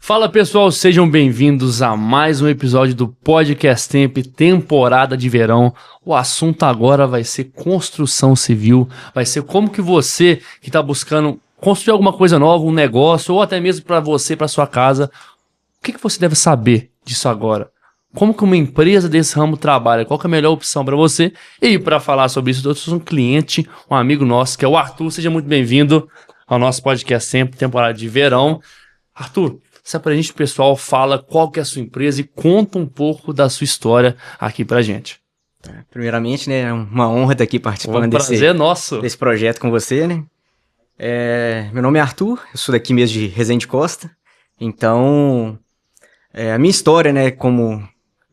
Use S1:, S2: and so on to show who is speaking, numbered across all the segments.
S1: Fala pessoal, sejam bem-vindos a mais um episódio do Podcast Temp, temporada de verão. O assunto agora vai ser construção civil, vai ser como que você que está buscando construir alguma coisa nova, um negócio, ou até mesmo para você, para sua casa, o que você deve saber disso agora? Como que uma empresa desse ramo trabalha? Qual que é a melhor opção para você? E para falar sobre isso, eu trouxe um cliente, um amigo nosso, que é o Arthur. Seja muito bem-vindo ao nosso Podcast Temp, temporada de verão. Arthur, se apresente, pessoal, fala qual que é a sua empresa e conta um pouco da sua história aqui pra gente.
S2: Primeiramente, né, é uma honra estar aqui participando desse projeto com você, né? Meu nome é Arthur, eu sou daqui mesmo de Resende Costa. Então, a minha história, né, como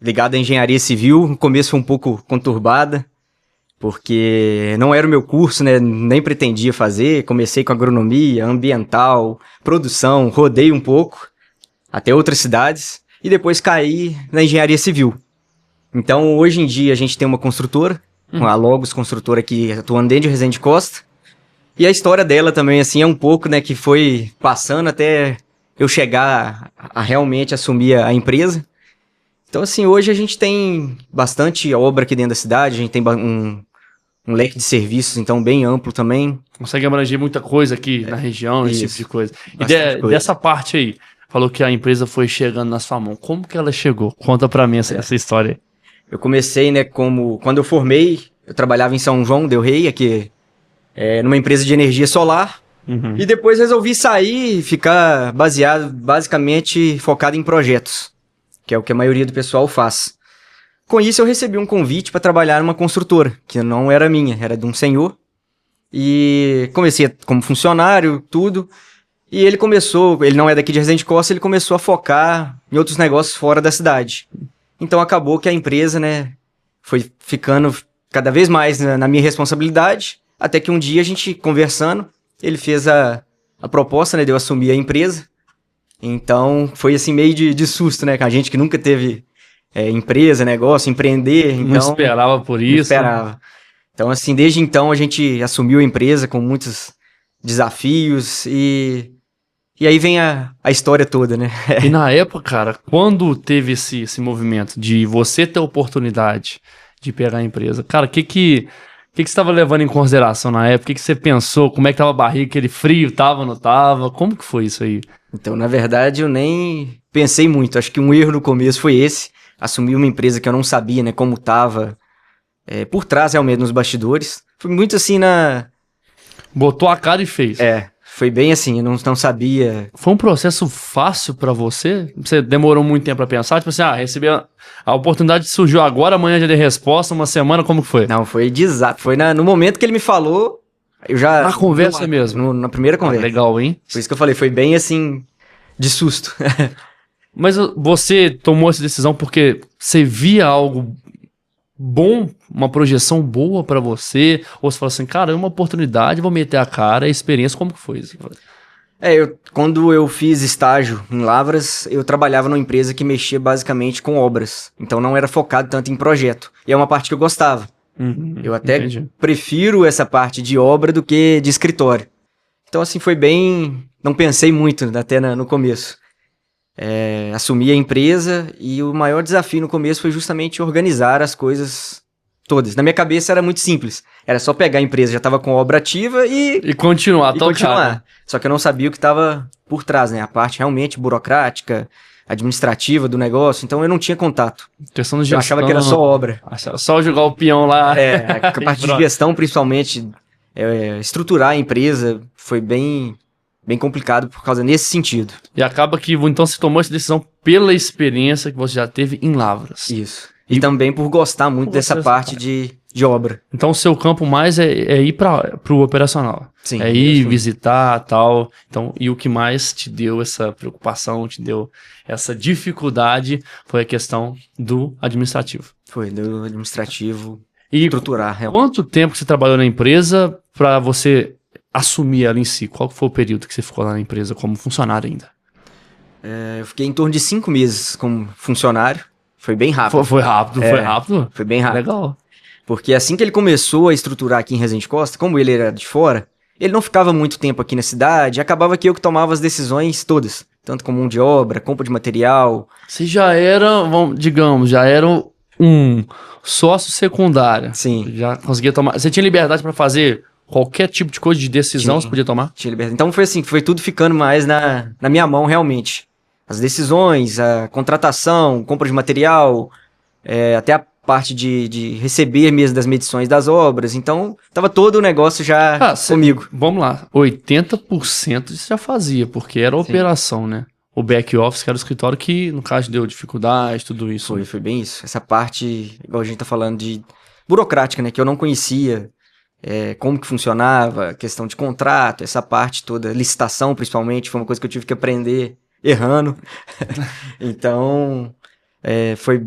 S2: ligada à engenharia civil, no começo foi um pouco conturbada, porque não era o meu curso, né, nem pretendia fazer. Comecei com agronomia, ambiental, produção, rodei um pouco, até outras cidades, e depois caí na engenharia civil. Então, hoje em dia, a gente tem uma construtora, a Logos Construtora aqui, atuando dentro de Resende Costa, e a história dela também, assim, é um pouco, né, que foi passando até eu chegar a realmente assumir a empresa. Então, assim, hoje a gente tem bastante obra aqui dentro da cidade, a gente tem um leque de serviços, então, bem amplo também.
S1: Consegue abranger muita coisa aqui na região, esse tipo de coisa. E
S2: coisa.
S1: Dessa parte aí, falou que a empresa foi chegando na sua mão. Como que ela chegou? Conta pra mim essa história aí.
S2: Eu comecei, né, quando eu formei, eu trabalhava em São João del Rei, aqui, numa empresa de energia solar. E depois resolvi sair e ficar basicamente focado em projetos, que é o que a maioria do pessoal faz. Com isso, eu recebi um convite para trabalhar numa construtora, que não era minha, era de um senhor. E comecei como funcionário, tudo. E ele não é daqui de Resende Costa, ele começou a focar em outros negócios fora da cidade. Então acabou que a empresa, né, foi ficando cada vez mais na minha responsabilidade, até que um dia a gente conversando, ele fez a proposta, né, de eu assumir a empresa. Então foi assim meio de susto, né, com a gente que nunca teve empresa, negócio, empreender. Então,
S1: não esperava por isso.
S2: Não esperava. Então assim, desde então a gente assumiu a empresa com muitos desafios e aí vem a história toda, né?
S1: E na época, cara, quando teve esse movimento de você ter a oportunidade de pegar a empresa, cara, o que você estava levando em consideração na época? O que você pensou? Como é que tava a barriga? Aquele frio? Tava, não tava? Como que foi isso aí?
S2: Então, na verdade, eu nem pensei muito. Acho que um erro no começo foi esse. Assumir uma empresa que eu não sabia, né, como tava por trás, realmente, nos bastidores. Foi muito assim
S1: Botou a cara e fez.
S2: Foi bem assim, eu não sabia.
S1: Foi um processo fácil pra você? Você demorou muito tempo pra pensar? Tipo assim, recebi a oportunidade surgiu agora, amanhã já dei resposta, uma semana, como que foi?
S2: Não, foi de exato. Foi no momento que ele me falou, eu já...
S1: Na conversa mesmo?
S2: Na primeira conversa.
S1: Legal, hein?
S2: Por isso que eu falei, foi bem assim, de susto.
S1: Mas você tomou essa decisão porque você via algo bom, uma projeção boa pra você, ou você falou assim, cara, é uma oportunidade, vou meter a cara, a experiência, como que foi isso?
S2: Quando eu fiz estágio em Lavras, eu trabalhava numa empresa que mexia basicamente com obras, então não era focado tanto em projeto, e é uma parte que eu gostava. Eu até prefiro essa parte de obra do que de escritório. Então assim, foi bem, não pensei muito até no começo. Assumi a empresa e o maior desafio no começo foi justamente organizar as coisas todas. Na minha cabeça era muito simples. Era só pegar a empresa, já estava com obra ativa e
S1: continuar.
S2: Só que eu não sabia o que estava por trás, né? A parte realmente burocrática, administrativa do negócio. Então eu não tinha contato.
S1: Questão de gestão,
S2: eu achava que era só obra.
S1: Só jogar o peão lá.
S2: A parte de gestão, principalmente, estruturar a empresa foi bem complicado por causa nesse sentido.
S1: E acaba que, então, você tomou essa decisão pela experiência que você já teve em Lavras.
S2: Isso. E também por gostar muito dessa parte de obra.
S1: Então, o seu campo mais é ir pro operacional.
S2: Sim.
S1: É ir visitar, tal. Então, e o que mais te deu essa preocupação, te deu essa dificuldade, foi a questão do administrativo.
S2: Foi, do administrativo,
S1: e
S2: estruturar. Realmente.
S1: Quanto tempo você trabalhou na empresa para você assumir ela em si? Qual foi o período que você ficou lá na empresa como funcionário ainda?
S2: Eu fiquei em torno de 5 meses como funcionário. Foi bem rápido.
S1: Foi rápido?
S2: Foi bem rápido.
S1: Legal.
S2: Porque assim que ele começou a estruturar aqui em Resende Costa, como ele era de fora, ele não ficava muito tempo aqui na cidade, acabava que eu que tomava as decisões todas. tanto com mão de obra, compra de material.
S1: Você já era, digamos, um sócio secundário.
S2: Sim.
S1: Já conseguia tomar. Você tinha liberdade para fazer qualquer tipo de coisa de decisão, você podia tomar?
S2: Tinha liberdade. Então foi assim, foi tudo ficando mais na minha mão, realmente. As decisões, a contratação, compra de material, até a parte de receber mesmo das medições das obras. Então, tava todo o negócio já comigo.
S1: Vamos lá, 80% você já fazia, porque era operação, né? O back office, que era o escritório que, no caso, deu dificuldade, tudo isso.
S2: Foi bem isso. Essa parte, igual a gente tá falando, de burocrática, né? Que eu não conhecia. Como que funcionava, questão de contrato, essa parte toda, licitação principalmente, foi uma coisa que eu tive que aprender errando. Então, foi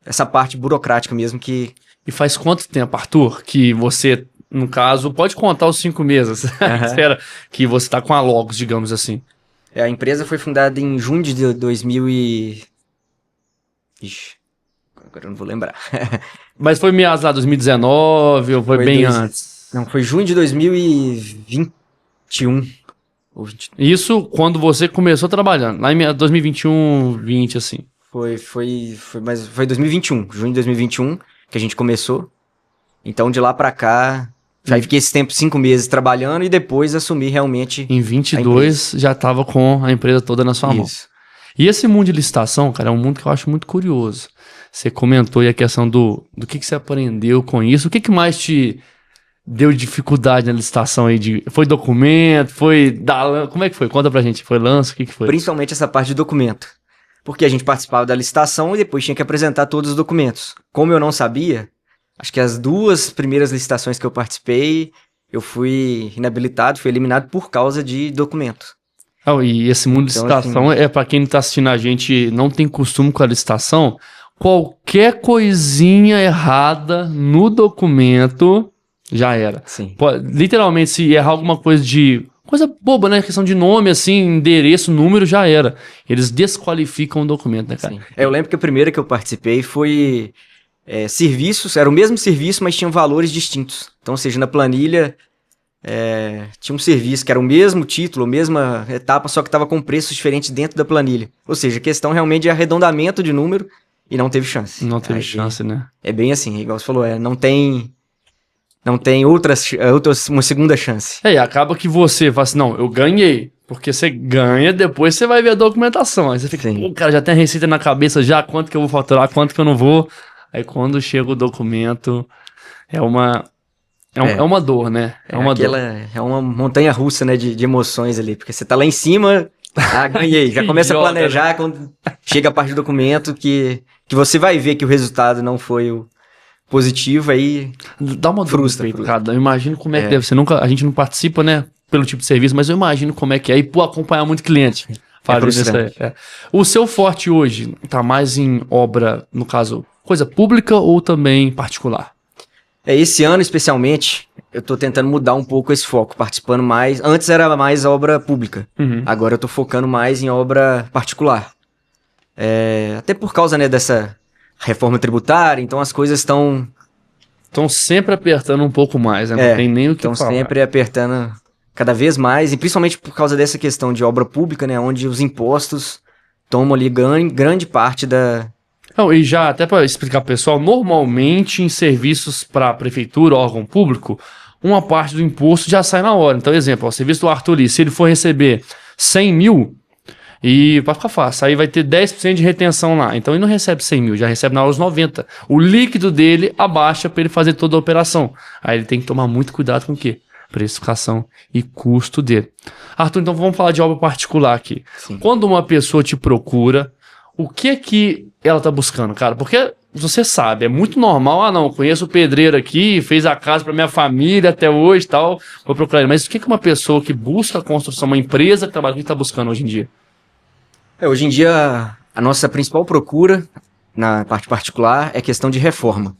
S2: essa parte burocrática mesmo que...
S1: E faz quanto tempo, Arthur, que você, no caso, pode contar os 5 meses, espera, que você tá com a Logos, digamos assim?
S2: A empresa foi fundada em junho de 2000 e... Ixi, agora eu não vou lembrar.
S1: Mas foi meados lá 2019 ou foi bem antes?
S2: Não, foi junho de 2021.
S1: Isso quando você começou trabalhando, lá em 2021, 20 assim.
S2: Mas foi 2021, junho de 2021 que a gente começou. Então de lá pra cá, já fiquei esse tempo, 5 meses trabalhando e depois assumi realmente.
S1: Em 22 já tava com a empresa toda na sua mão. E esse mundo de licitação, cara, é um mundo que eu acho muito curioso. Você comentou aí a questão do que você aprendeu com isso. O que mais te deu dificuldade na licitação aí? Foi documento? Como é que foi? Conta pra gente. Foi lance? O que foi?
S2: Principalmente essa parte de documento. Porque a gente participava da licitação e depois tinha que apresentar todos os documentos. Como eu não sabia, acho que as 2 primeiras licitações que eu participei, eu fui inabilitado, fui eliminado por causa de documento.
S1: E esse mundo de licitação, assim, pra quem tá assistindo a gente, não tem costume com a licitação, qualquer coisinha errada no documento já era.
S2: Sim.
S1: Literalmente, se errar alguma coisa boba, né? Questão de nome, assim, endereço, número, já era. Eles desqualificam o documento, né, cara?
S2: Sim. Eu lembro que a primeira que eu participei foi serviços, era o mesmo serviço, mas tinham valores distintos. Então, ou seja, na planilha tinha um serviço que era o mesmo título, a mesma etapa, só que estava com preços diferentes dentro da planilha. Ou seja, a questão realmente de arredondamento de número e não teve chance.
S1: Não teve chance, né?
S2: É bem assim, igual você falou, não tem uma segunda chance.
S1: E acaba que você fala assim, não, eu ganhei. Porque você ganha, depois você vai ver a documentação. Aí você fica, o cara já tem a receita na cabeça já, quanto que eu vou faturar, quanto que eu não vou. Aí chega o documento, é uma dor, né?
S2: É uma montanha russa, né, de emoções ali. Porque você tá lá em cima, ganhei. Já começa a planejar, quando chega a parte do documento que você vai ver que o resultado não foi o positivo, aí
S1: dá uma frustra. Eu imagino como é que deve ser. A gente não participa, né, pelo tipo de serviço, mas eu imagino como é que é. E acompanhar muito cliente. O seu forte hoje tá mais em obra, no caso, coisa pública ou também particular?
S2: Esse ano, especialmente, eu tô tentando mudar um pouco esse foco, participando mais. Antes era mais obra pública. Agora eu tô focando mais em obra particular. Até por causa, né, dessa reforma tributária, então as coisas estão
S1: sempre apertando um pouco mais, né? Não tem nem o que falar.
S2: Estão sempre apertando cada vez mais, e principalmente por causa dessa questão de obra pública, né? Onde os impostos tomam ali grande parte da...
S1: Não, e já, até para explicar pro pessoal, normalmente em serviços para prefeitura, órgão público, uma parte do imposto já sai na hora. Então, exemplo, o serviço do Arthur Lee, se ele for receber 100 mil, e vai ficar fácil, aí vai ter 10% de retenção lá. Então ele não recebe 100 mil, já recebe na hora os 90. O líquido dele abaixa para ele fazer toda a operação. Aí ele tem que tomar muito cuidado com o quê? Precificação e custo dele. Arthur, então vamos falar de obra particular aqui.
S2: Sim.
S1: Quando uma pessoa te procura, o que ela tá buscando, cara? Porque você sabe, é muito normal, não, conheço o pedreiro aqui, fez a casa para minha família até hoje e tal, vou procurar ele. Mas o que uma pessoa que busca a construção, uma empresa que trabalha com, está buscando hoje em dia?
S2: Hoje em dia, a nossa principal procura, na parte particular, é questão de reforma.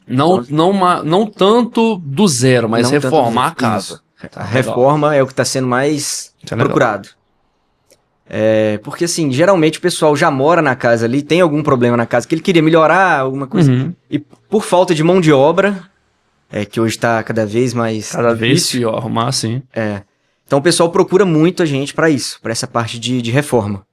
S1: Não tanto do zero, mas reformar a casa.
S2: A reforma é o que está sendo mais procurado. Porque, assim, geralmente o pessoal já mora na casa ali, tem algum problema na casa que ele queria melhorar, alguma coisa. E por falta de mão de obra, que hoje está cada vez mais
S1: difícil. Vez pior arrumar, sim.
S2: Então o pessoal procura muito a gente para isso, para essa parte de reforma.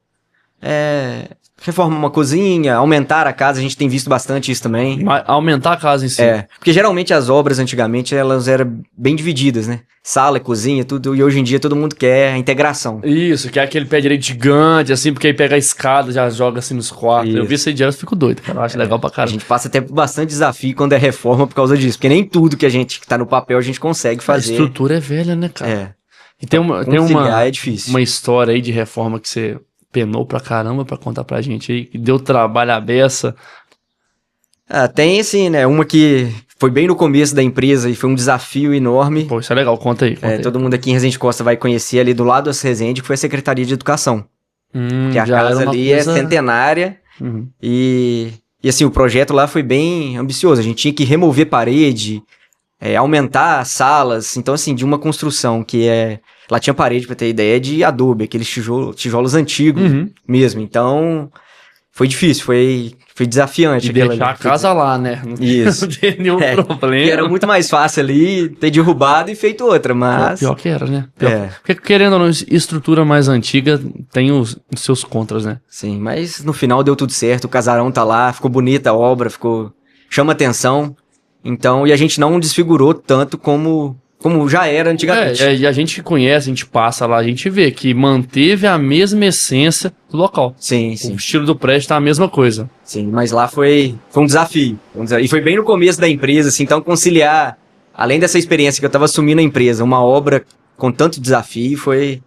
S2: Reforma uma cozinha, aumentar a casa, a gente tem visto bastante isso também.
S1: Aumentar a casa em si.
S2: Porque geralmente as obras antigamente elas eram bem divididas, né? Sala, cozinha, tudo, e hoje em dia todo mundo quer a integração.
S1: Isso, quer aquele pé direito gigante, assim, porque aí pega a escada, já joga assim nos quartos. Isso. Eu vi isso aí direto, eu fico doido, cara, eu acho legal pra caramba.
S2: A gente passa até por bastante desafio quando é reforma por causa disso, porque nem tudo que tá no papel a gente consegue fazer.
S1: A estrutura é velha, né, cara? E tem
S2: é difícil.
S1: Uma história aí de reforma que você penou pra caramba pra contar pra gente aí, que deu trabalho à beça.
S2: Tem assim, né, uma que foi bem no começo da empresa e foi um desafio enorme.
S1: Pô, isso é legal, conta aí.
S2: Todo mundo aqui em Resende Costa vai conhecer ali do lado da Resende, que foi a Secretaria de Educação. Que a casa ali é centenária. E assim, o projeto lá foi bem ambicioso, a gente tinha que remover parede, aumentar salas, então assim, de uma construção que lá tinha parede, pra ter ideia, de adobe, aqueles tijolos antigos mesmo. Então, foi difícil, foi desafiante.
S1: E deixar a casa lá, né?
S2: Isso.
S1: Não tem nenhum problema.
S2: Era muito mais fácil ali ter derrubado e feito outra, mas...
S1: Pior que era, né? Porque querendo ou não, estrutura mais antiga tem os seus contras, né?
S2: Sim, mas no final deu tudo certo, o casarão tá lá, ficou bonita a obra, chama atenção. Então, e a gente não desfigurou tanto como já era antigamente.
S1: E a gente conhece, a gente passa lá, a gente vê que manteve a mesma essência do local.
S2: Sim.
S1: O estilo do prédio tá a mesma coisa.
S2: Sim, mas lá foi um desafio. E foi bem no começo da empresa, assim, então conciliar, além dessa experiência que eu tava assumindo a empresa, uma obra com tanto desafio foi...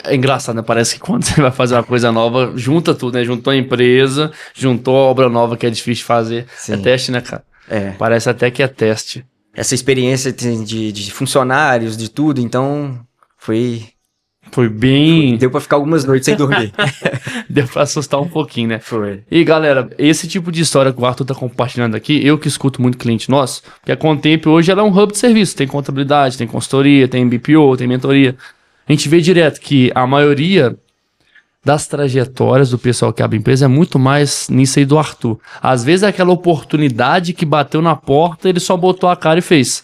S1: É engraçado, né? Parece que quando você vai fazer uma coisa nova, junta tudo, né? Juntou a empresa, juntou a obra nova que é difícil de fazer. Sim. É teste, né, cara? Parece até que é teste.
S2: Essa experiência de funcionários, de tudo, então foi bem... Deu pra ficar algumas noites sem dormir.
S1: Deu pra assustar um pouquinho, né?
S2: Foi.
S1: E galera, esse tipo de história que o Arthur tá compartilhando aqui, eu que escuto muito cliente nosso, que a Contemp hoje ela é um hub de serviço, tem contabilidade, tem consultoria, tem BPO, tem mentoria. A gente vê direto que a maioria das trajetórias do pessoal que abre empresa é muito mais nisso aí do Arthur. Às vezes é aquela oportunidade que bateu na porta, ele só botou a cara e fez.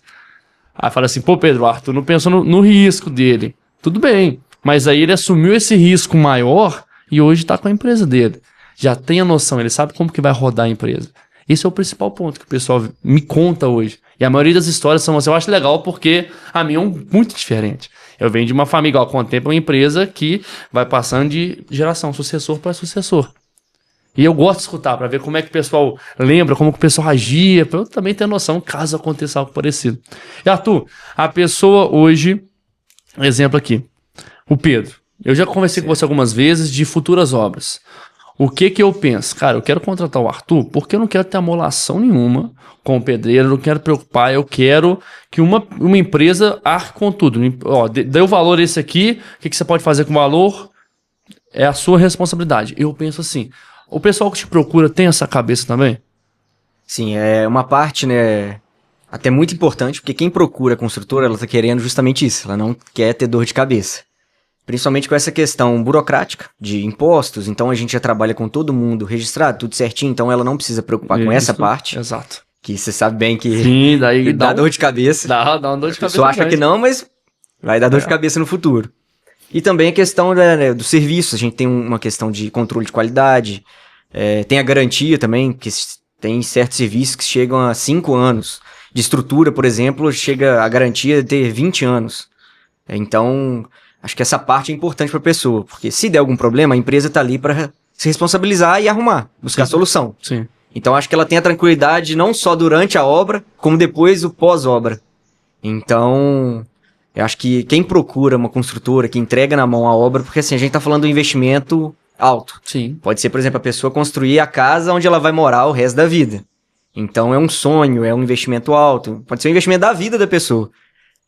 S1: Aí fala assim, pô Pedro, o Arthur não pensou no risco dele. Tudo bem, mas aí ele assumiu esse risco maior e hoje tá com a empresa dele. Já tem a noção, ele sabe como que vai rodar a empresa. Esse é o principal ponto que o pessoal me conta hoje. E a maioria das histórias são assim, eu acho legal porque a minha é muito diferente. Eu venho de uma família, igual Contempla, uma empresa que vai passando de geração, sucessor para sucessor. E eu gosto de escutar para ver como é que o pessoal lembra, como que o pessoal agia, para eu também ter noção caso aconteça algo parecido. E Arthur, a pessoa hoje, exemplo aqui, o Pedro. Eu já conversei com você algumas vezes de futuras obras. O que eu penso? Cara, eu quero contratar o Arthur porque eu não quero ter amolação nenhuma com o pedreiro, eu não quero preocupar, eu quero que uma empresa arque com tudo. Ó, deu valor esse aqui, o que você pode fazer com o valor? É a sua responsabilidade. Eu penso assim, o pessoal que te procura tem essa cabeça também?
S2: Sim, é uma parte, né, até muito importante, porque quem procura a construtora, ela tá querendo justamente isso, ela não quer ter dor de cabeça. Principalmente com essa questão burocrática de impostos, então a gente já trabalha com todo mundo registrado, tudo certinho, então ela não precisa preocupar com essa parte.
S1: Exato.
S2: Que você sabe bem que
S1: sim, daí
S2: dá dor de cabeça.
S1: Dá uma dor de cabeça.
S2: A pessoa acha que não, mas vai dar dor de cabeça no futuro. E também a questão do serviço, a gente tem uma questão de controle de qualidade, tem a garantia também, que tem certos serviços que chegam a 5 anos. De estrutura, por exemplo, chega a garantia de ter 20 anos. Então... acho que essa parte é importante para a pessoa, porque se der algum problema, a empresa está ali para se responsabilizar e arrumar, buscar solução.
S1: Sim.
S2: Então acho que ela tem a tranquilidade não só durante a obra, como depois o pós-obra. Então, eu acho que quem procura uma construtora que entrega na mão a obra, porque assim, a gente está falando de um investimento alto.
S1: Sim.
S2: Pode ser, por exemplo, a pessoa construir a casa onde ela vai morar o resto da vida. Então é um sonho, é um investimento alto. Pode ser um investimento da vida da pessoa.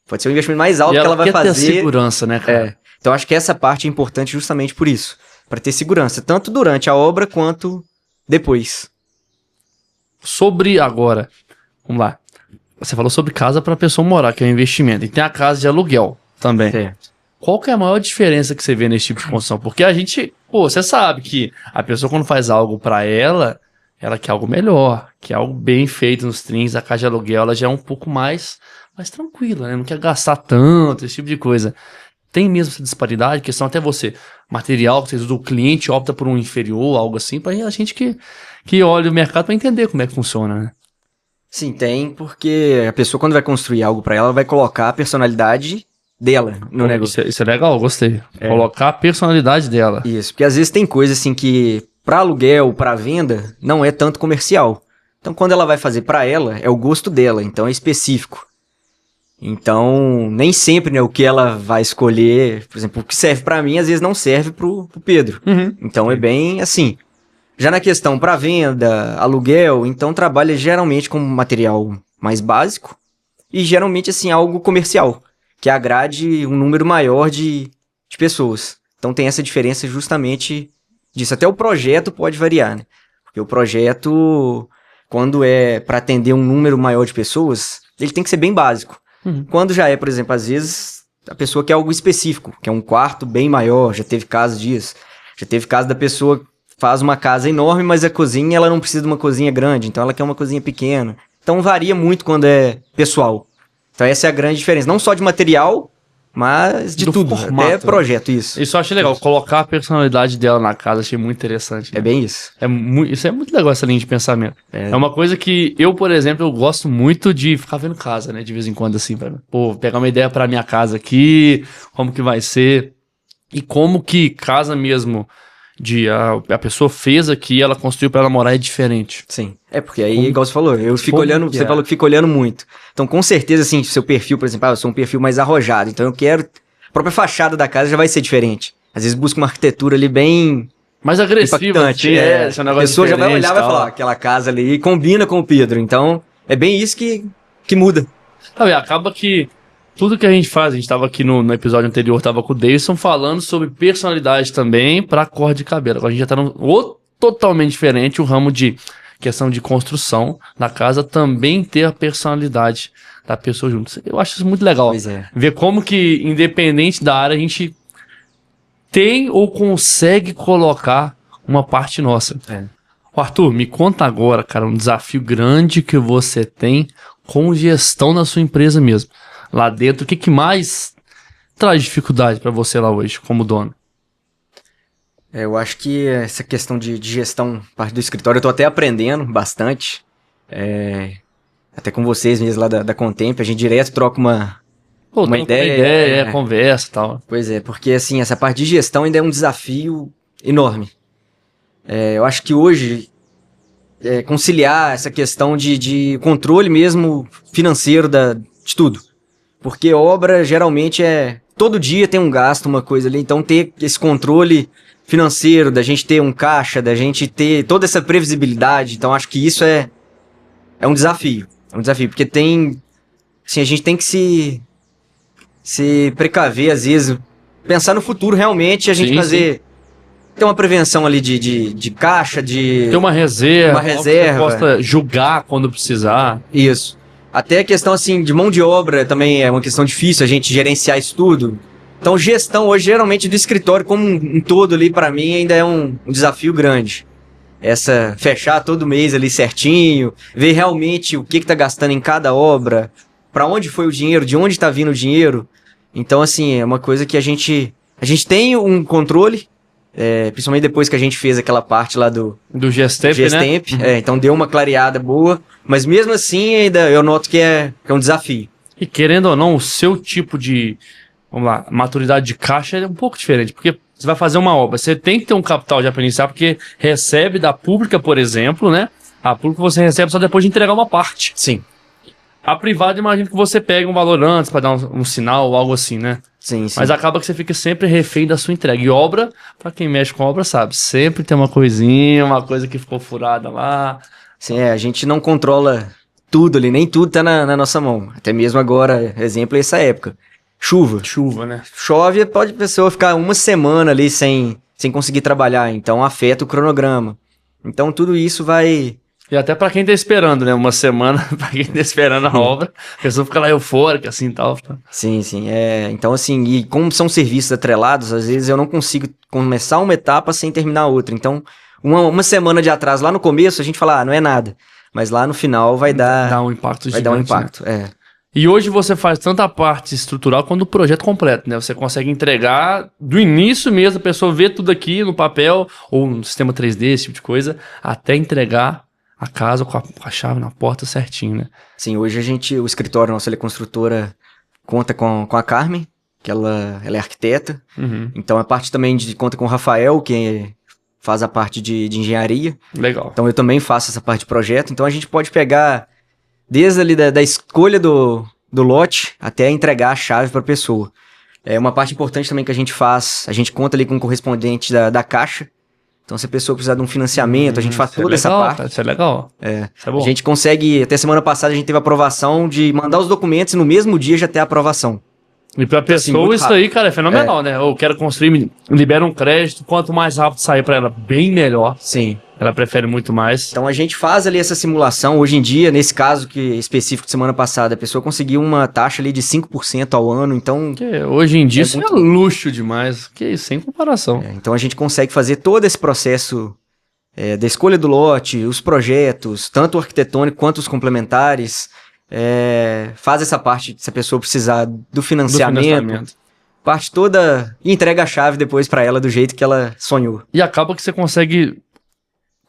S2: Pode ser o investimento mais alto que ela vai fazer.
S1: Ter segurança, né, cara?
S2: Então acho que essa parte é importante justamente por isso. Para ter segurança, tanto durante a obra quanto depois.
S1: Sobre agora, vamos lá. Você falou sobre casa para a pessoa morar, que é um investimento. E tem a casa de aluguel também.
S2: Certo.
S1: Qual que é a maior diferença que você vê nesse tipo de construção? Porque a gente, você sabe que a pessoa quando faz algo para ela quer algo melhor, quer algo bem feito nos trinks. A casa de aluguel, ela já é um pouco mais tranquila, né? Não quer gastar tanto, esse tipo de coisa. tem mesmo essa disparidade, questão até você, material, que o cliente opta por um inferior, algo assim, para a gente que olha o mercado para entender como é que funciona, né?
S2: Sim, tem, porque a pessoa quando vai construir algo para ela vai colocar a personalidade dela no negócio.
S1: Isso é legal, gostei. Colocar a personalidade dela.
S2: Isso, porque às vezes tem coisa assim que para aluguel, para venda, não é tanto comercial. Então quando ela vai fazer para ela, é o gosto dela, então é específico. Então, nem sempre, né, o que ela vai escolher, por exemplo, o que serve para mim, às vezes não serve pro Pedro. Então é bem assim. Já na questão para venda, aluguel, então trabalha geralmente com material mais básico e geralmente assim algo comercial, que agrade um número maior de pessoas. Então tem essa diferença justamente disso. Até o projeto pode variar, né? Porque o projeto, quando é para atender um número maior de pessoas, ele tem que ser bem básico. Quando já é, por exemplo, às vezes a pessoa quer algo específico, quer um quarto bem maior, já teve casos disso. Já teve caso da pessoa faz uma casa enorme, mas a cozinha ela não precisa de uma cozinha grande, então ela quer uma cozinha pequena. Então varia muito quando é pessoal. Então essa é a grande diferença, não só de material, mas de tudo, formato, até projeto, isso.
S1: Isso eu achei legal, colocar a personalidade dela na casa, achei muito interessante. Né?
S2: É bem isso.
S1: Isso é muito legal, essa linha de pensamento. É uma coisa que eu, por exemplo, eu gosto muito de ficar vendo casa, né, de vez em quando, assim, pegar uma ideia pra minha casa aqui, como que vai ser, e como que casa mesmo, a pessoa fez aqui, ela construiu pra ela morar é diferente.
S2: Sim, porque aí, igual você falou, eu fico olhando, você falou que fica olhando muito. Então, com certeza, assim, seu perfil, por exemplo, eu sou um perfil mais arrojado, então eu quero, a própria fachada da casa já vai ser diferente. Às vezes busca uma arquitetura ali bem...
S1: mais agressiva,
S2: assim, a pessoa já vai olhar e vai falar, aquela casa ali combina com o Pedro, então é bem isso que muda.
S1: Acaba que tudo que a gente faz, a gente tava aqui no episódio anterior, tava com o Davidson falando sobre personalidade também pra cor de cabelo. Agora a gente já tá totalmente diferente, o ramo de questão de construção na casa também ter a personalidade da pessoa junto. Eu acho isso muito legal.
S2: Pois é.
S1: Ver como que, independente da área, a gente tem ou consegue colocar uma parte nossa. Arthur, me conta agora, cara, um desafio grande que você tem com gestão na sua empresa mesmo. Lá dentro, o que mais traz dificuldade para você lá hoje, como dono?
S2: Eu acho que essa questão de gestão, parte do escritório, eu tô até aprendendo bastante. Até com vocês mesmo lá da Contemp, a gente direto troca uma ideia.
S1: Conversa e tal.
S2: Pois é, porque assim, essa parte de gestão ainda é um desafio enorme. Eu acho que hoje, conciliar essa questão de controle mesmo financeiro de tudo. Porque obra geralmente todo dia tem um gasto, uma coisa ali, então ter esse controle financeiro, da gente ter um caixa, da gente ter toda essa previsibilidade, então acho que isso é um desafio. É um desafio, porque assim, a gente tem que se precaver, às vezes, pensar no futuro realmente, a gente ter uma prevenção ali de caixa, ter
S1: uma reserva.
S2: Você
S1: possa julgar quando precisar.
S2: Isso. Até a questão, assim, de mão de obra também é uma questão difícil, a gente gerenciar isso tudo. Então, gestão hoje, geralmente, do escritório como um todo ali, para mim, ainda é um desafio grande. Fechar todo mês ali certinho, ver realmente o que tá gastando em cada obra, para onde foi o dinheiro, de onde tá vindo o dinheiro. Então, assim, é uma coisa que a gente tem um controle, principalmente depois que a gente fez aquela parte lá do
S1: Gestemp,
S2: né? Então deu uma clareada boa, mas mesmo assim ainda eu noto que é um desafio.
S1: E querendo ou não, o seu tipo de, vamos lá, maturidade de caixa é um pouco diferente, porque você vai fazer uma obra, você tem que ter um capital já para iniciar, porque recebe da pública, por exemplo, né? A pública você recebe só depois de entregar uma parte.
S2: Sim.
S1: A privada, imagino que você pega um valor antes para dar um sinal ou algo assim, né?
S2: Sim.
S1: Mas acaba que você fica sempre refém da sua entrega. E obra, pra quem mexe com obra, sabe, sempre tem uma coisinha, uma coisa que ficou furada lá.
S2: Sim, a gente não controla tudo ali, nem tudo tá na nossa mão. Até mesmo agora, exemplo, essa época. Chuva,
S1: né?
S2: Chove, pode a pessoa ficar uma semana ali sem conseguir trabalhar, então afeta o cronograma. Então tudo isso vai...
S1: E até pra quem tá esperando, né? Uma semana, pra quem tá esperando a obra, a pessoa fica lá eufórica, assim, e tal.
S2: Sim. Então, assim, e como são serviços atrelados, às vezes eu não consigo começar uma etapa sem terminar outra. Então, uma semana de atraso lá no começo, a gente fala, não é nada. Mas lá no final vai dar...
S1: Dá um impacto gigante,
S2: vai dar um impacto,
S1: né? E hoje você faz tanto a parte estrutural quanto o projeto completo, né? Você consegue entregar do início mesmo, a pessoa vê tudo aqui no papel ou no sistema 3D, esse tipo de coisa, até entregar a casa com a chave na porta certinho, né?
S2: Sim, hoje o escritório nosso, ele é construtora, conta com a Carmen, que ela é arquiteta. Então a parte também conta com o Rafael, que faz a parte de engenharia.
S1: Legal.
S2: Então eu também faço essa parte de projeto. Então a gente pode pegar desde ali da escolha do lote até entregar a chave para a pessoa. É uma parte importante também que a gente faz, a gente conta ali com o correspondente da Caixa. Então se a pessoa precisar de um financiamento, a gente faz toda essa parte.
S1: Cara, isso é legal.
S2: Isso é bom. A gente consegue, até semana passada a gente teve a aprovação de mandar os documentos e no mesmo dia já ter a aprovação.
S1: E pra pessoa assim, isso rápido. Aí, cara, é fenomenal, né? Eu quero construir, libera um crédito, quanto mais rápido sair pra ela, bem melhor.
S2: Sim.
S1: Ela prefere muito mais.
S2: Então a gente faz ali essa simulação. Hoje em dia, nesse caso específico de semana passada, a pessoa conseguiu uma taxa ali de 5% ao ano, então...
S1: Hoje em dia isso é luxo demais, que isso, sem comparação.
S2: Então a gente consegue fazer todo esse processo da escolha do lote, os projetos, tanto o arquitetônico quanto os complementares... faz essa parte, se a pessoa precisar do financiamento, parte toda e entrega a chave depois para ela do jeito que ela sonhou.
S1: E acaba que você consegue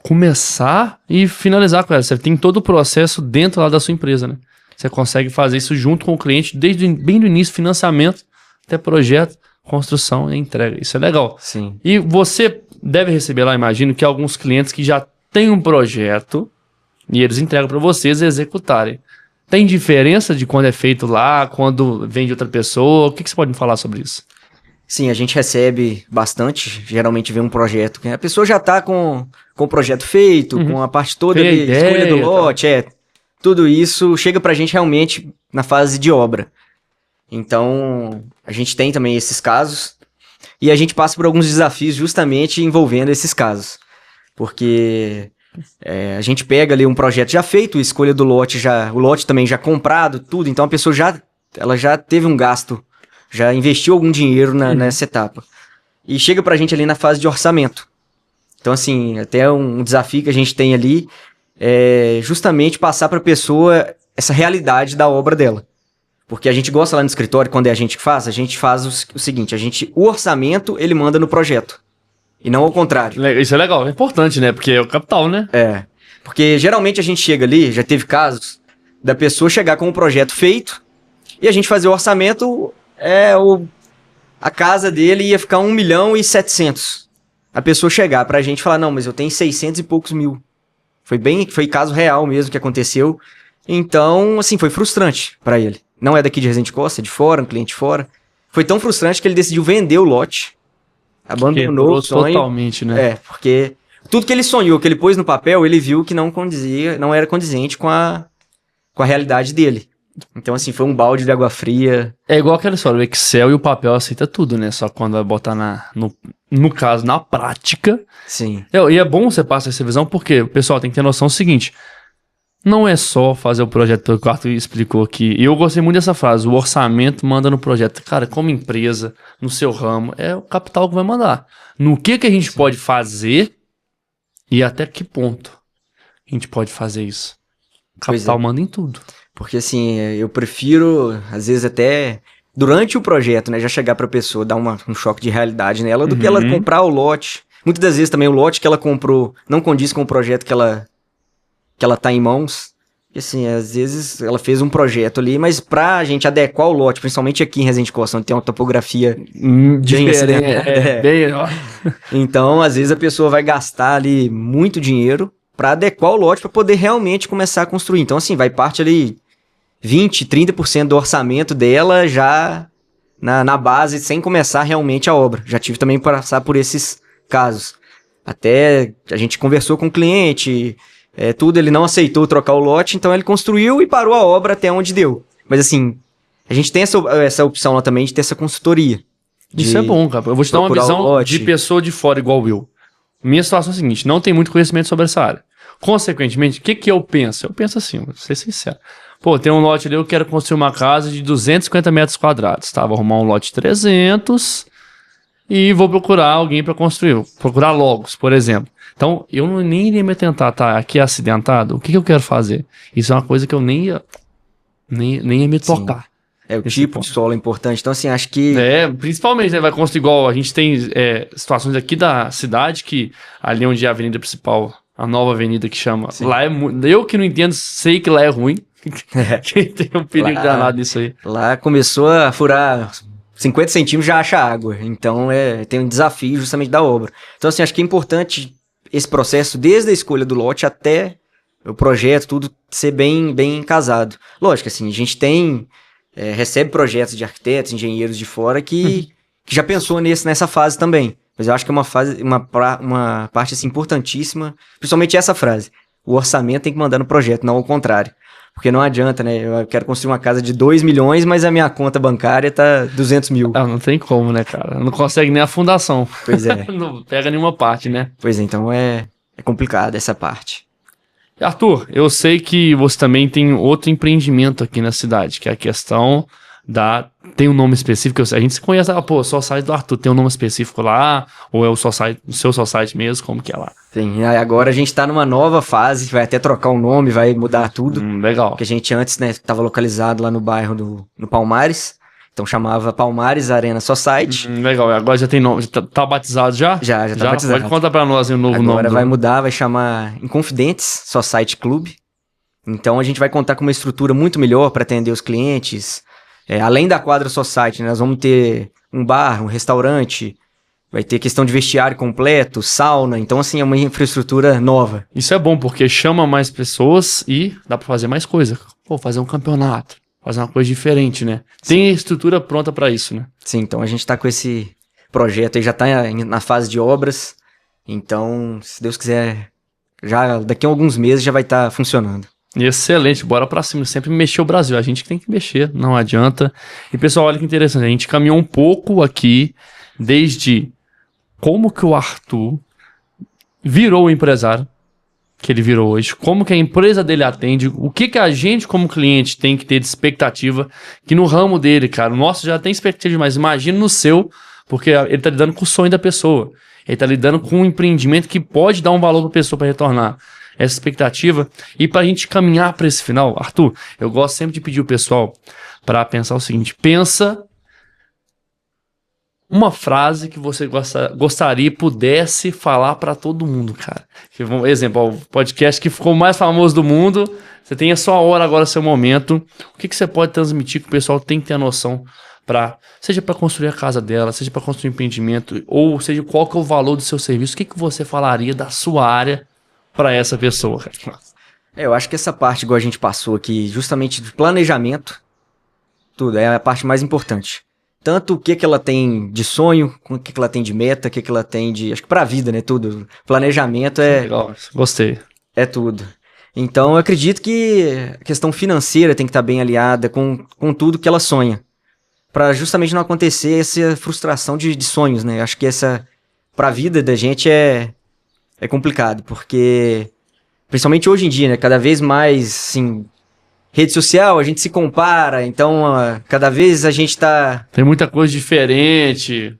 S1: começar e finalizar com ela. Você tem todo o processo dentro lá da sua empresa, né? Você consegue fazer isso junto com o cliente, desde bem do início, financiamento, até projeto, construção e entrega. Isso é legal.
S2: Sim.
S1: E você deve receber lá, imagino, que alguns clientes que já têm um projeto e eles entregam para vocês executarem. Tem diferença de quando é feito lá, quando vem de outra pessoa? O que você pode me falar sobre isso?
S2: Sim, a gente recebe bastante. Geralmente vem um projeto. A pessoa já está com o projeto feito, com a parte toda de escolha do lote, tudo isso chega pra gente realmente na fase de obra. Então, a gente tem também esses casos e a gente passa por alguns desafios justamente envolvendo esses casos. Porque... a gente pega ali um projeto já feito, escolha do lote, o lote também já comprado, tudo. Então a pessoa ela já teve um gasto, já investiu algum dinheiro nessa etapa. E chega pra gente ali na fase de orçamento. Então assim, até um desafio que a gente tem ali é justamente passar pra pessoa essa realidade da obra dela. Porque a gente gosta lá no escritório, quando é a gente que faz, o seguinte, o orçamento ele manda no projeto. E não ao contrário.
S1: Isso é legal, é importante, né? Porque é o capital, né?
S2: Porque geralmente a gente chega ali, já teve casos, da pessoa chegar com um projeto feito e a gente fazer o orçamento, a casa dele ia ficar 1.700.000. A pessoa chegar pra gente e falar, não, mas eu tenho 600 e poucos mil. Foi caso real mesmo que aconteceu. Então, assim, foi frustrante pra ele. Não é daqui de Resende Costa, é de fora, um cliente de fora. Foi tão frustrante que ele decidiu vender o lote. Abandonou o sonho.
S1: Totalmente, né?
S2: Porque tudo que ele sonhou, que ele pôs no papel, ele viu que não era condizente com a realidade dele. Então, assim, foi um balde de água fria.
S1: É igual aquela história, o Excel e o papel aceita tudo, né? Só quando vai botar no caso, na prática.
S2: Sim.
S1: E é bom você passar essa visão, porque o pessoal tem que ter noção do seguinte, não é só fazer o projeto que o Arthur explicou aqui. E eu gostei muito dessa frase, o orçamento manda no projeto. Cara, como empresa, no seu ramo, é o capital que vai mandar. No que a gente pode fazer e até que ponto a gente pode fazer isso. O capital manda em tudo.
S2: Porque assim, eu prefiro, às vezes até durante o projeto, né, já chegar pra pessoa, dar um choque de realidade nela, do que ela comprar o lote. Muitas das vezes também o lote que ela comprou não condiz com o projeto que ela tá em mãos. E assim, às vezes ela fez um projeto ali, mas pra gente adequar o lote, principalmente aqui em Resende Costa, onde tem uma topografia
S1: diferente, bem melhor.
S2: Então, às vezes a pessoa vai gastar ali muito dinheiro pra adequar o lote pra poder realmente começar a construir. Então, assim, vai parte ali 20%, 30% do orçamento dela já na base, sem começar realmente a obra. Já tive também que passar por esses casos. Até a gente conversou com o cliente, ele não aceitou trocar o lote, então ele construiu e parou a obra até onde deu. Mas assim, a gente tem essa opção lá também de ter essa consultoria.
S1: Isso é bom, cara. Eu vou te dar uma visão de pessoa de fora igual eu. Minha situação é a seguinte, não tem muito conhecimento sobre essa área. Consequentemente, o que eu penso? Eu penso assim, vou ser sincero. Pô, tem um lote ali, eu quero construir uma casa de 250 metros quadrados, tá? Vou arrumar um lote de 300 e vou procurar alguém para construir. Procurar logos, por exemplo. Então, eu nem iria me tentar, tá? Aqui é acidentado, o que eu quero fazer? Isso é uma coisa que eu nem ia nem ia me tocar.
S2: O tipo de solo é importante. Então, assim, acho que...
S1: principalmente, né? Vai construir igual... A gente tem situações aqui da cidade que... Ali onde é a avenida principal, a nova avenida que chama... Sim. Lá é muito... Eu que não entendo, sei que lá é ruim. Que tem um perigo danado nisso aí.
S2: Lá começou a furar 50 centímetros, já acha água. Então, tem um desafio justamente da obra. Então, assim, acho que é importante esse processo, desde a escolha do lote até o projeto, tudo ser bem casado. Lógico, assim, a gente recebe projetos de arquitetos, engenheiros de fora que já pensou nessa fase também. Mas eu acho que é uma parte assim, importantíssima, principalmente essa frase. O orçamento tem que mandar no projeto, não ao contrário. Porque não adianta, né? Eu quero construir uma casa de 2 milhões, mas a minha conta bancária tá 200 mil.
S1: Não tem como, né, cara? Não consegue nem a fundação.
S2: Pois é.
S1: Não pega nenhuma parte, né?
S2: Pois é, então é complicado essa parte.
S1: Arthur, eu sei que você também tem outro empreendimento aqui na cidade, que é a questão tem um nome específico, a gente se conhece, só site do Arthur, tem um nome específico lá, ou é o seu só site mesmo, como que é lá?
S2: Sim, agora a gente tá numa nova fase, vai até trocar o nome, vai mudar tudo.
S1: Legal.
S2: Porque a gente antes, né, tava localizado lá no bairro no Palmares, então chamava Palmares Arena Society.
S1: Legal, agora já tem nome, tá batizado já?
S2: Já tá batizado.
S1: Pode contar pra nós o novo nome.
S2: Agora vai mudar, vai chamar Inconfidentes Society Club. Então a gente vai contar com uma estrutura muito melhor para atender os clientes. Além da quadra Society, né, nós vamos ter um bar, um restaurante, vai ter questão de vestiário completo, sauna. Então, assim, é uma infraestrutura nova.
S1: Isso é bom, porque chama mais pessoas e dá para fazer mais coisa. Fazer um campeonato, fazer uma coisa diferente, né? Sim. Tem a estrutura pronta para isso, né?
S2: Sim, então a gente tá com esse projeto aí, já tá na fase de obras. Então, se Deus quiser, já daqui a alguns meses já vai estar funcionando.
S1: Excelente, bora pra cima, sempre mexer o Brasil, a gente que tem que mexer, não adianta. E pessoal, olha que interessante, a gente caminhou um pouco aqui, desde como que o Arthur virou o empresário que ele virou hoje, como que a empresa dele atende, o que a gente como cliente tem que ter de expectativa, que no ramo dele, cara, o nosso já tem expectativa demais, imagina no seu, porque ele tá lidando com o sonho da pessoa, ele tá lidando com um empreendimento que pode dar um valor pra pessoa para retornar. Essa expectativa, e pra gente caminhar para esse final, Arthur, eu gosto sempre de pedir o pessoal para pensar o seguinte, pensa uma frase que você gostaria pudesse falar para todo mundo, cara. Exemplo, o podcast que ficou mais famoso do mundo, você tem a sua hora agora, seu momento, o que você pode transmitir que o pessoal tem que ter a noção seja para construir a casa dela, seja para construir um empreendimento, ou seja, qual que é o valor do seu serviço, o que você falaria da sua área para essa pessoa, cara?
S2: Eu acho que essa parte, igual a gente passou aqui, justamente de planejamento, tudo, é a parte mais importante. Tanto o que ela tem de sonho, o que ela tem de meta, o que ela tem de... Acho que pra vida, né, tudo. Planejamento
S1: Legal, gostei.
S2: É tudo. Então, eu acredito que a questão financeira tem que estar bem aliada com tudo que ela sonha. Pra justamente não acontecer essa frustração de sonhos, né? Acho que pra vida da gente é complicado, porque, principalmente hoje em dia, né, cada vez mais, assim, rede social, a gente se compara, então, cada vez a gente tá...
S1: Tem muita coisa diferente.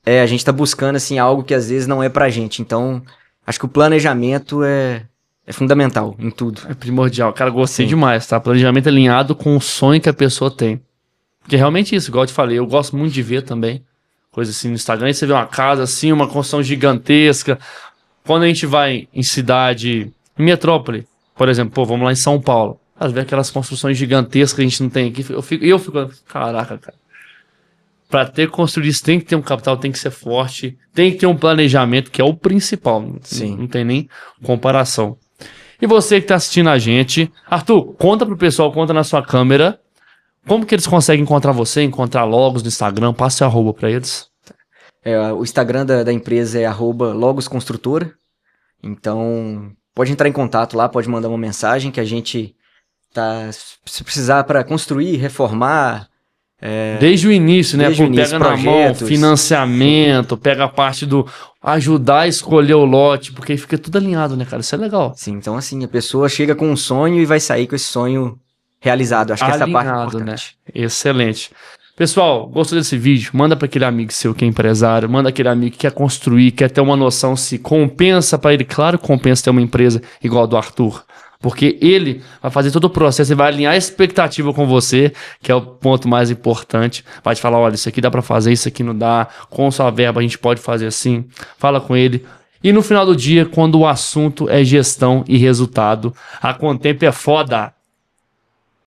S2: A gente tá buscando, assim, algo que às vezes não é pra gente, então, acho que o planejamento é fundamental em tudo.
S1: É primordial, cara, gostei demais, tá? Planejamento alinhado com o sonho que a pessoa tem. Porque realmente isso, igual eu te falei, eu gosto muito de ver também, coisa assim no Instagram, e você vê uma casa assim, uma construção gigantesca. Quando a gente vai em cidade, em metrópole, por exemplo, vamos lá em São Paulo, às vezes aquelas construções gigantescas que a gente não tem aqui, eu fico, caraca, cara. Pra construir isso, tem que ter um capital, tem que ser forte, tem que ter um planejamento, que é o principal.
S2: Sim.
S1: Não tem nem comparação. E você que tá assistindo a gente, Arthur, conta pro pessoal, conta na sua câmera, como que eles conseguem encontrar você, encontrar logos no Instagram, passa o @, pra eles.
S2: O Instagram da empresa é @logosconstrutora. Então, pode entrar em contato lá, pode mandar uma mensagem que a gente tá... Se precisar para construir, reformar...
S1: Desde o início, né?
S2: Desde o início,
S1: pega projetos, na mão, financiamento, pega a parte do ajudar a escolher o lote, porque aí fica tudo alinhado, né, cara? Isso é legal.
S2: Sim, então assim, a pessoa chega com um sonho e vai sair com esse sonho realizado. Acho que essa parte é importante.
S1: Né? Excelente. Pessoal, gostou desse vídeo? Manda para aquele amigo seu que é empresário, manda aquele amigo que quer construir, quer ter uma noção se compensa para ele. Claro que compensa ter uma empresa igual a do Arthur. Porque ele vai fazer todo o processo, ele vai alinhar a expectativa com você, que é o ponto mais importante. Vai te falar, olha, isso aqui dá para fazer, isso aqui não dá. Com sua verba a gente pode fazer assim. Fala com ele. E no final do dia, quando o assunto é gestão e resultado, a Contemp é foda.